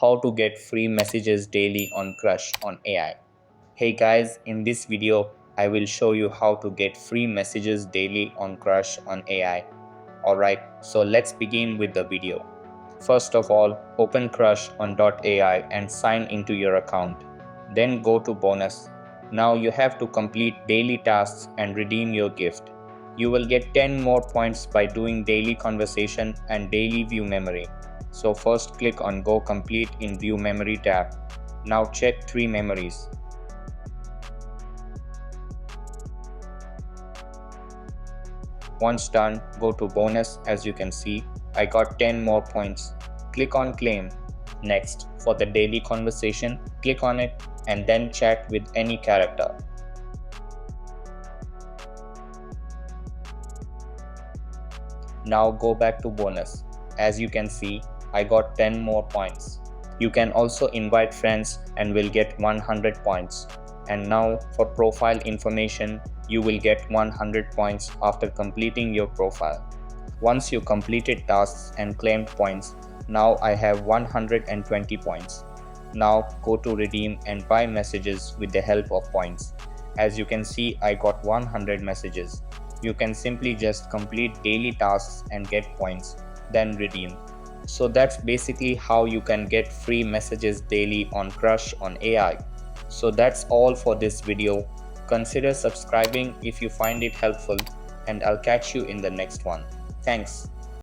how to get free messages daily on CrushOn AI. Hey guys, in this video, I will show you how to get free messages daily on CrushOn AI. Alright, so let's begin with the video. First of all, open CrushOn.ai and sign into your account. Then go to bonus. Now you have to complete daily tasks and redeem your gift. You will get 10 more points by doing daily conversation and daily view memory. So first click on Go Complete in View Memory tab. Now check 3 memories. Once done, go to bonus. As you can see, I got 10 more points. Click on claim. Next, for the daily conversation, click on it and then chat with any character. Now go back to bonus. As you can see, I got 10 more points. You can also invite friends and will get 100 points. And now for profile information, you will get 100 points after completing your profile. Once you completed tasks and claimed points, now I have 120 points. Now go to redeem and buy messages with the help of points. As you can see, I got 100 messages. You can simply just complete daily tasks and get points, then redeem. So that's basically how you can get free messages daily on CrushOn AI. So that's all for this video. Consider subscribing if you find it helpful, and I'll catch you in the next one. Thanks.